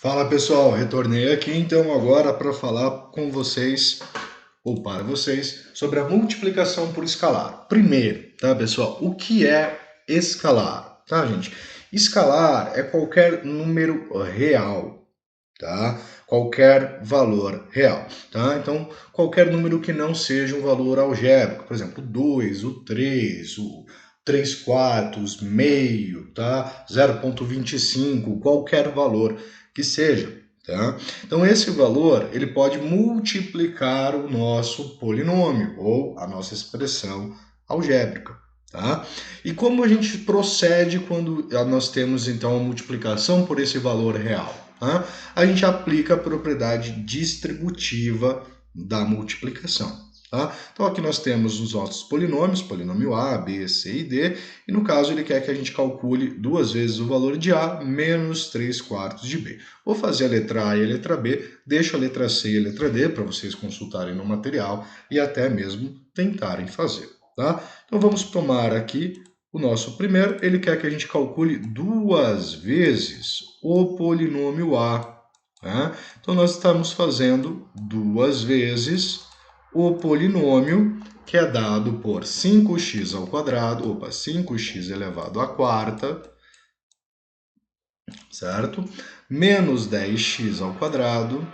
Fala pessoal, retornei aqui então agora para falar com vocês ou para vocês sobre a multiplicação por escalar. Primeiro, tá pessoal, o que é escalar? Tá, gente? Escalar é qualquer número real, tá? Qualquer valor real, tá? Então, qualquer número que não seja um valor algébrico, por exemplo, o 2, o 3, o 3 quartos, meio, tá? 0,25, qualquer valor que seja, tá? Então, esse valor, ele pode multiplicar o nosso polinômio ou a nossa expressão algébrica, tá? E como a gente procede quando nós temos, então, a multiplicação por esse valor real? Tá? A gente aplica a propriedade distributiva da multiplicação. Tá? Então aqui nós temos os nossos polinômios, polinômio A, B, C e D, e no caso ele quer que a gente calcule duas vezes o valor de A menos 3 quartos de B. Vou fazer a letra A e a letra B, deixo a letra C e a letra D para vocês consultarem no material e até mesmo tentarem fazer. Tá? Então vamos tomar aqui o nosso primeiro, ele quer que a gente calcule duas vezes o polinômio A. Tá? Então, nós estamos fazendo duas vezes o polinômio que é dado por 5x ao quadrado, 5x elevado à quarta, certo? Menos 10x ao quadrado,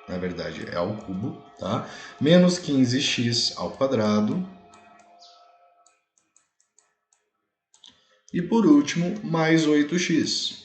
na verdade é ao cubo, tá? Menos 15x ao quadrado, e por último, mais 8x.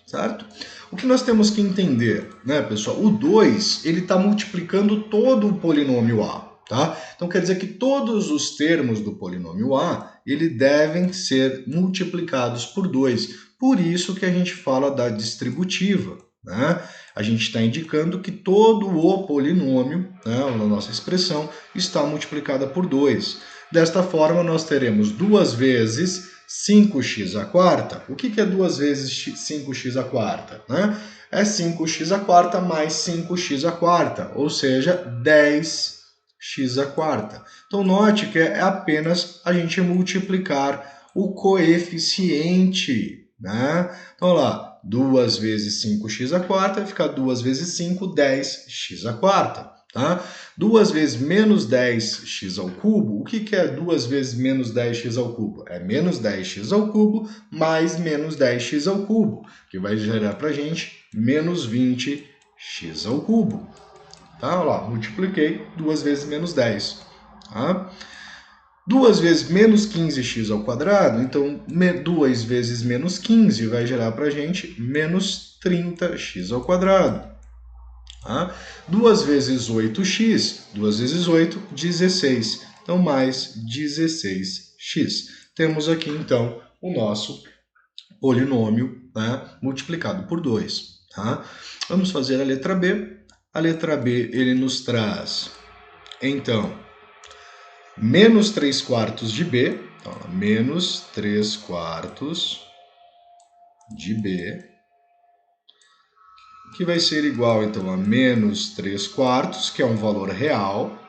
Certo? O que nós temos que entender, né, pessoal? O 2, ele está multiplicando todo o polinômio A, tá? Então quer dizer que todos os termos do polinômio A, ele devem ser multiplicados por 2. Por isso que a gente fala da distributiva, né? A gente está indicando que todo o polinômio, né, na nossa expressão, está multiplicada por 2. Desta forma, nós teremos duas vezes 5x à quarta. O que é duas vezes 5x à quarta? Né? É 5x à quarta mais 5x à quarta, ou seja, 10x à quarta. Então, note que é apenas a gente multiplicar o coeficiente. Né? Então, olha lá, 2 vezes 5x à quarta vai ficar 2 vezes 5, 10x à quarta. Tá? 2 vezes menos 10x ao cubo, o que é 2 vezes menos 10x ao cubo? É menos 10x ao cubo mais menos 10x ao cubo, que vai gerar para a gente menos 20x ao cubo. Tá? Olha lá, multipliquei 2 vezes menos 10. Tá? 2 vezes menos 15x ao quadrado, então 2 vezes menos 15 vai gerar para a gente menos 30x ao quadrado. Tá? 2 vezes 8x, 2 vezes 8, 16. Então, mais 16x. Temos aqui, então, o nosso polinômio, né, multiplicado por 2. Tá? Vamos fazer a letra B. A letra B, ele nos traz, então, menos 3 quartos de B. Então, menos 3 quartos de B, que vai ser igual, então, a menos 3 quartos, que é um valor real,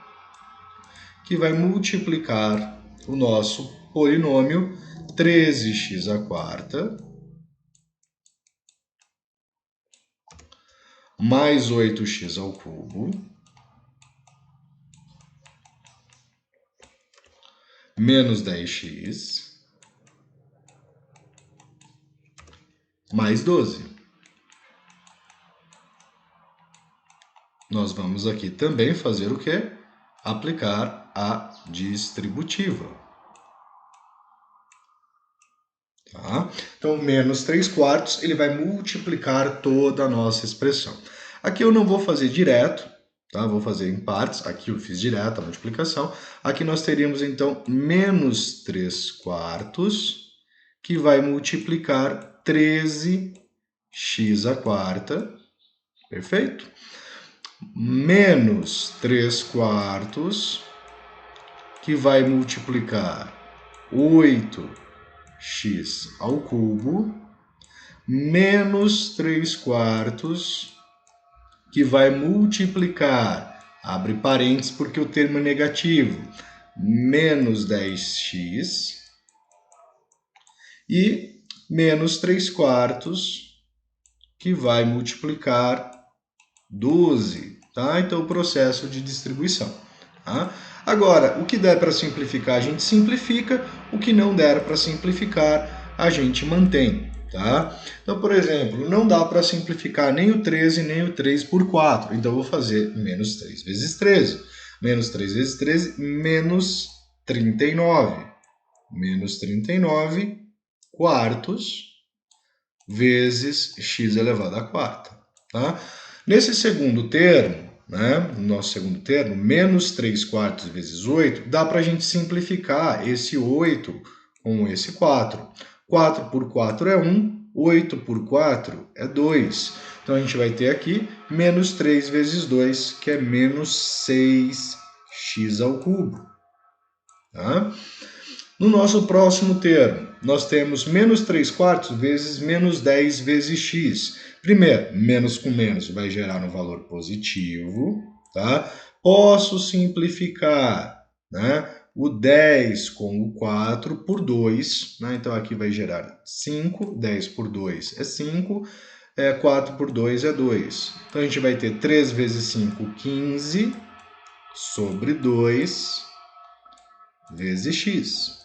que vai multiplicar o nosso polinômio 13x à quarta mais 8x ao cubo menos 10x mais 12. Nós vamos aqui também fazer o quê? Aplicar a distributiva. Tá? Então, menos 3 quartos, ele vai multiplicar toda a nossa expressão. Aqui eu não vou fazer direto, tá? Vou fazer em partes. Aqui eu fiz direto a multiplicação. Aqui nós teríamos, então, menos 3 quartos, que vai multiplicar 13x à quarta. Perfeito? Menos 3 quartos, que vai multiplicar 8x ao cubo, menos 3 quartos, que vai multiplicar, abre parênteses porque o termo é negativo, menos 10x, e menos 3 quartos, que vai multiplicar 12, tá? Então, o processo de distribuição. Tá? Agora, o que der para simplificar, a gente simplifica. O que não der para simplificar, a gente mantém. Tá? Então, por exemplo, não dá para simplificar nem o 13 nem o 3 por 4. Então, eu vou fazer menos 3 vezes 13. Menos 3 vezes 13, menos 39. Menos 39 quartos vezes x elevado à quarta. Tá? Nesse segundo termo, né, no nosso segundo termo, menos 3 quartos vezes 8, dá para a gente simplificar esse 8 com esse 4. 4 por 4 é 1, 8 por 4 é 2. Então, a gente vai ter aqui menos 3 vezes 2, que é menos 6x ao cubo. Tá? No nosso próximo termo, nós temos menos 3 quartos vezes menos 10 vezes x. Primeiro, menos com menos vai gerar um valor positivo. Tá? Posso simplificar, né, o 10 com o 4 por 2. Né? Então, aqui vai gerar 5. 10 por 2 é 5. 4 por 2 é 2. Então, a gente vai ter 3 vezes 5, 15, sobre 2 vezes x.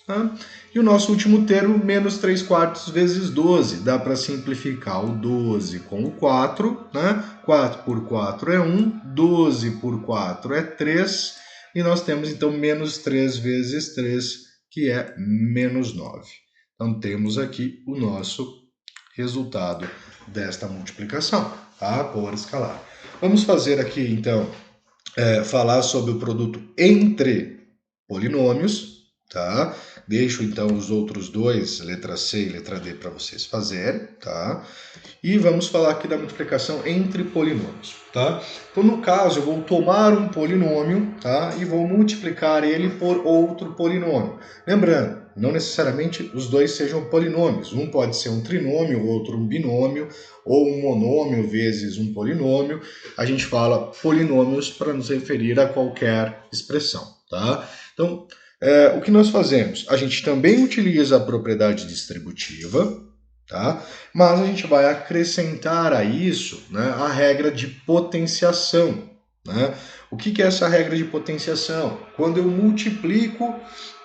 Tá? E o nosso último termo, menos 3 quartos vezes 12. Dá para simplificar o 12 com o 4. Né? 4 por 4 é 1. 12 por 4 é 3. E nós temos, então, menos 3 vezes 3, que é menos 9. Então, temos aqui o nosso resultado desta multiplicação, tá? Por escalar. Vamos fazer aqui, então, falar sobre o produto entre polinômios, tá? Deixo então os outros dois, letra C e letra D, para vocês fazerem, tá? E vamos falar aqui da multiplicação entre polinômios, tá? Então, no caso, eu vou tomar um polinômio, tá? E vou multiplicar ele por outro polinômio. Lembrando, não necessariamente os dois sejam polinômios. Um pode ser um trinômio, o outro um binômio, ou um monômio vezes um polinômio. A gente fala polinômios para nos referir a qualquer expressão, tá? Então, o que nós fazemos? A gente também utiliza a propriedade distributiva, tá? Mas a gente vai acrescentar a isso, né, a regra de potenciação. Né? O que é essa regra de potenciação? Quando eu multiplico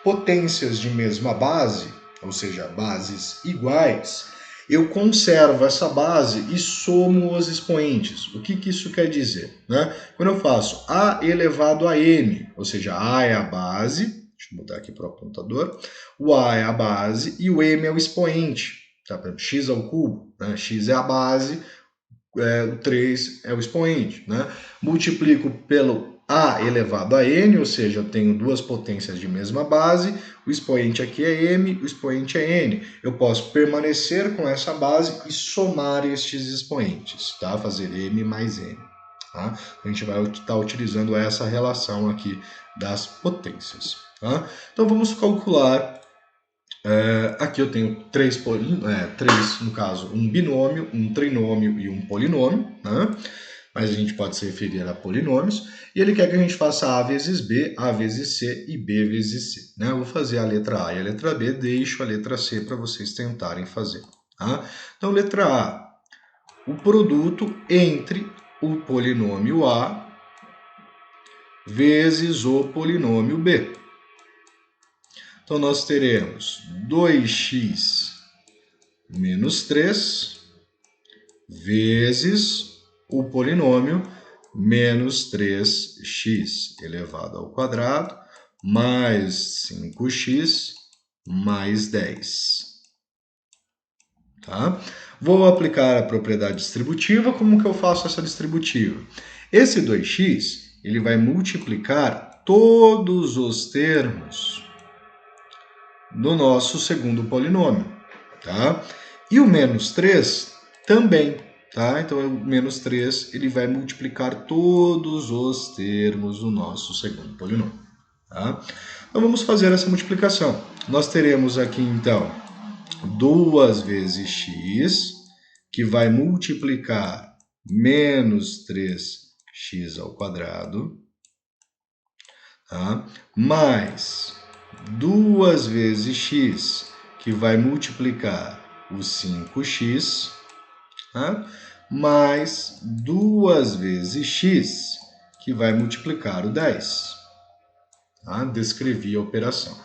potências de mesma base, ou seja, bases iguais, eu conservo essa base e somo os expoentes. O que isso quer dizer? Né? Quando eu faço a elevado a n, ou seja, a é a base, deixa eu mudar aqui para o apontador, o a é a base e o m é o expoente. Tá? X ao cubo, né? X é a base, o 3 é o expoente. Né? Multiplico pelo a elevado a n, ou seja, eu tenho duas potências de mesma base, o expoente aqui é m, o expoente é n. Eu posso permanecer com essa base e somar estes expoentes, tá? Fazer m mais n. Tá? A gente vai estar utilizando essa relação aqui das potências. Tá? Então vamos calcular. Aqui eu tenho três, no caso, um binômio, um trinômio e um polinômio, né? Mas a gente pode se referir a polinômios, e ele quer que a gente faça A vezes B, A vezes C e B vezes C. Né? Eu vou fazer a letra A e a letra B, deixo a letra C para vocês tentarem fazer. Tá? Então, letra A, o produto entre o polinômio A vezes o polinômio B. Então, nós teremos 2x menos 3 vezes o polinômio menos 3x elevado ao quadrado mais 5x mais 10. Tá? Vou aplicar a propriedade distributiva. Como que eu faço essa distributiva? Esse 2x ele vai multiplicar todos os termos do nosso segundo polinômio. Tá? E o menos 3 também. Tá? Então, o menos 3 ele vai multiplicar todos os termos do nosso segundo polinômio. Tá? Então, vamos fazer essa multiplicação. Nós teremos aqui, então, 2 vezes x, que vai multiplicar menos 3x ao quadrado, tá? Mais 2 vezes x, que vai multiplicar o 5x, tá? Mais 2 vezes x, que vai multiplicar o 10. Tá? Descrevi a operação.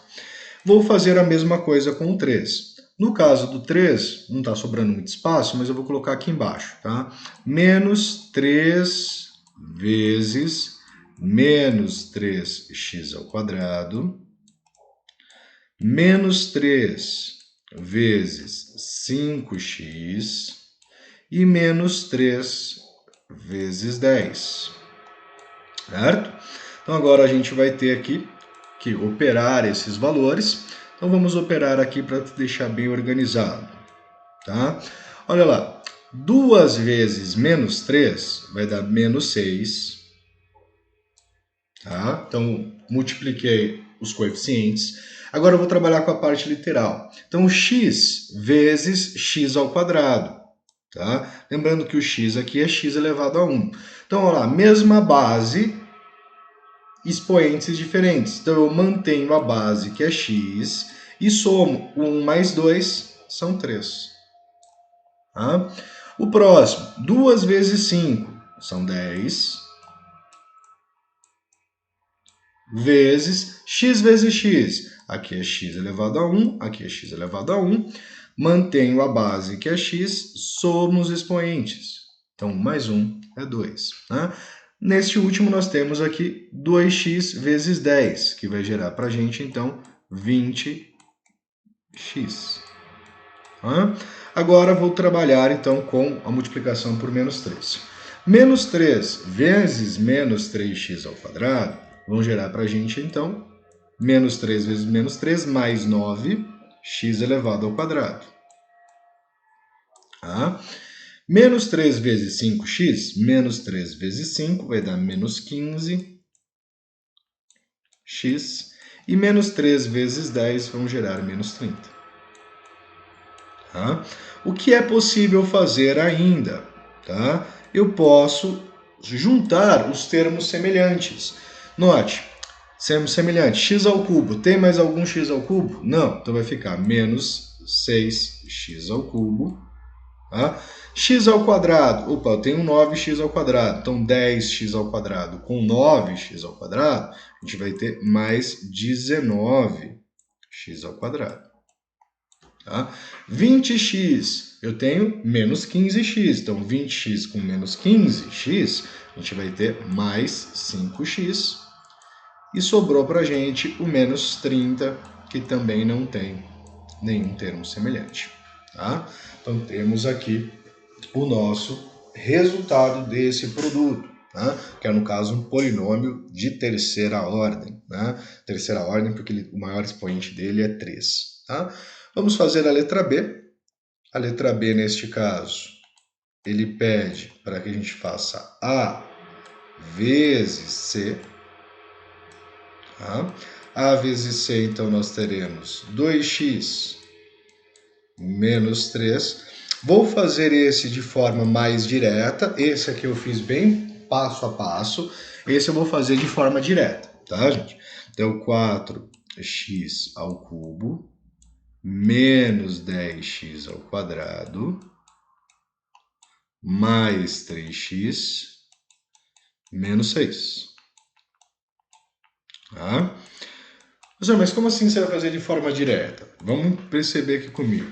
Vou fazer a mesma coisa com o 3. No caso do 3, não está sobrando muito espaço, mas eu vou colocar aqui embaixo. Tá? Menos 3 vezes menos 3x ao quadrado, menos 3 vezes 5x e menos 3 vezes 10. Certo? Então agora a gente vai ter aqui que operar esses valores. Então vamos operar aqui para deixar bem organizado. Tá? Olha lá, 2 vezes menos 3 vai dar menos 6. Tá? Então multipliquei os coeficientes. Agora eu vou trabalhar com a parte literal. Então x vezes x ao quadrado. Tá? Lembrando que o x aqui é x elevado a 1. Então, olha lá, mesma base, expoentes diferentes. Então, eu mantenho a base, que é x, e somo 1 mais 2, são 3. Tá? O próximo, 2 vezes 5, são 10, vezes x, aqui é x elevado a 1, aqui é x elevado a 1, mantenho a base, que é x, somo os expoentes. Então, 1 mais 1 é 2. Né? Neste último, nós temos aqui 2x vezes 10, que vai gerar para a gente, então, 20x. Tá? Agora, vou trabalhar, então, com a multiplicação por menos 3. Menos 3 vezes menos 3x ao quadrado vão gerar para a gente, então, menos 3 vezes menos 3, mais 9, x elevado ao quadrado. Tá? Menos 3 vezes 5x, menos 3 vezes 5 vai dar menos 15x. E menos 3 vezes 10 vão gerar menos 30. Tá? O que é possível fazer ainda? Tá? Eu posso juntar os termos semelhantes. Note, termos semelhantes, x ao cubo, tem mais algum x ao cubo? Não, então vai ficar menos 6x ao cubo. Tá? X ao quadrado, opa, eu tenho 9x ao quadrado, então 10x ao quadrado com 9x ao quadrado, a gente vai ter mais 19x ao quadrado. Tá? 20x, eu tenho menos 15x, então 20x com menos 15x, a gente vai ter mais 5x. E sobrou para a gente o menos 30, que também não tem nenhum termo semelhante. Tá? Então temos aqui o nosso resultado desse produto, né? Que é, no caso, um polinômio de terceira ordem. Né? Terceira ordem porque o maior expoente dele é 3. Tá? Vamos fazer a letra B. A letra B, neste caso, ele pede para que a gente faça A vezes C. Tá? A vezes C, então, nós teremos 2x menos 3. Vou fazer esse de forma mais direta. Esse aqui eu fiz bem passo a passo. Esse eu vou fazer de forma direta, tá, gente? Então, 4x ao cubo menos 10x ao quadrado mais 3x menos 6. Tá? Mas como assim você vai fazer de forma direta? Vamos perceber aqui comigo.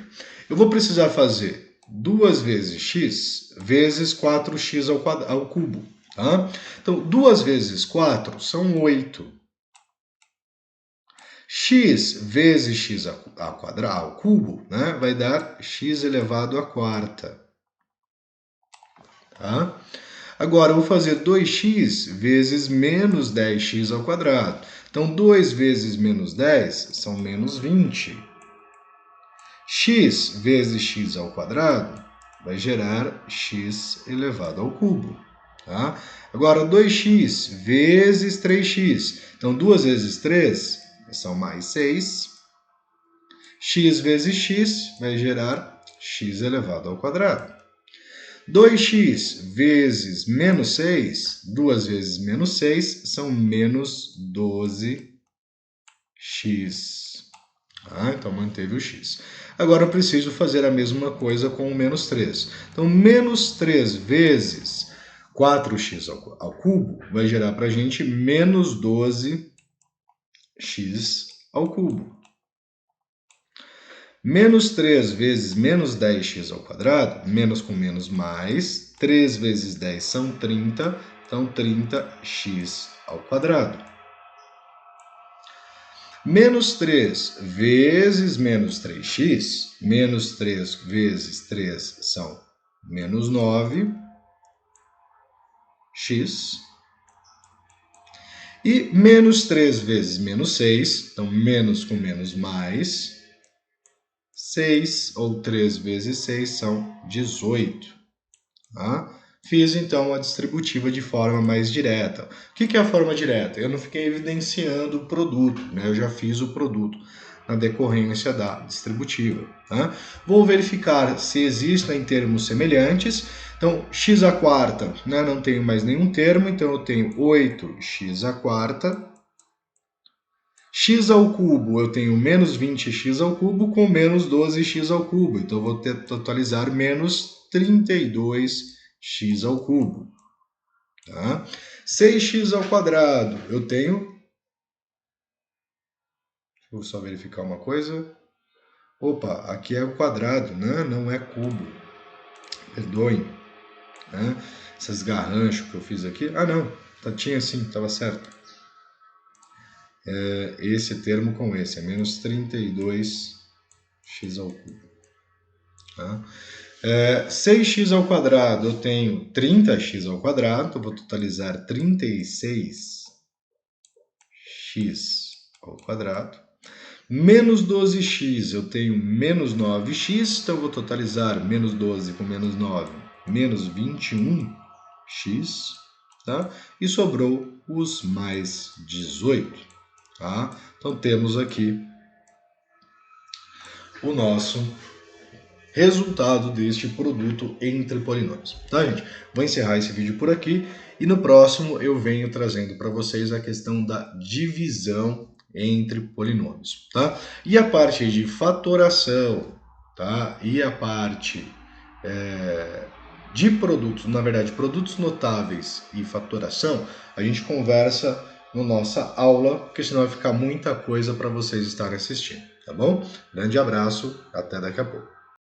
Eu vou precisar fazer 2 vezes x vezes 4x ao cubo. Tá? Então, 2 vezes 4 são 8. X vezes x ao cubo, né, vai dar x elevado à quarta. Tá? Agora, eu vou fazer 2x vezes menos 10x ao quadrado. Então, 2 vezes menos 10 são menos 20. X vezes x ao quadrado vai gerar x elevado ao cubo. Tá? Agora, 2x vezes 3x. Então, 2 vezes 3 são mais 6. X vezes x vai gerar x elevado ao quadrado. 2x vezes menos 6, 2 vezes menos 6, são menos 12x Tá? Então, manteve o x. Agora eu preciso fazer a mesma coisa com o menos 3. Então, menos 3 vezes 4x ao cubo vai gerar para a gente menos 12x ao cubo. Menos 3 vezes menos 10x ao quadrado, menos com menos mais, 3 vezes 10 são 30, então 30x ao quadrado. Menos 3 vezes menos 3x, menos 3 vezes 3 são menos 9x. E menos 3 vezes menos 6, então menos com menos mais, 6 ou 3 vezes 6 são 18. Tá? Fiz então a distributiva de forma mais direta. O que é a forma direta? Eu não fiquei evidenciando o produto, né? Eu já fiz o produto na decorrência da distributiva. Tá? Vou verificar se existem termos semelhantes. Então, x à quarta, né? Não tenho mais nenhum termo, então eu tenho 8x à quarta. X ao cubo, eu tenho menos 20x ao cubo com menos 12x ao cubo. Então, eu vou totalizar menos 32x ao cubo. Tá? 6x ao quadrado, eu tenho... Vou só verificar uma coisa. Opa, aqui é o quadrado, né? Não é cubo. Perdoem. Né? Esses garranchos que eu fiz aqui. Ah, não. Tinha sim, estava certo. Esse termo com esse, é menos 32x ao cubo. Tá? 6x ao quadrado, eu tenho 30x ao quadrado, eu vou totalizar 36x ao quadrado. Menos 12x, eu tenho menos 9x, então eu vou totalizar menos 12 com menos 9, menos 21x, tá? E sobrou os mais 18, tá? Então temos aqui o nosso resultado deste produto entre polinômios, tá, gente? Vou encerrar esse vídeo por aqui e no próximo eu venho trazendo para vocês a questão da divisão entre polinômios, tá? E a parte de fatoração, tá? E a parte de produtos, na verdade, produtos notáveis e fatoração, a gente conversa na nossa aula, porque senão vai ficar muita coisa para vocês estarem assistindo, tá bom? Grande abraço, até daqui a pouco.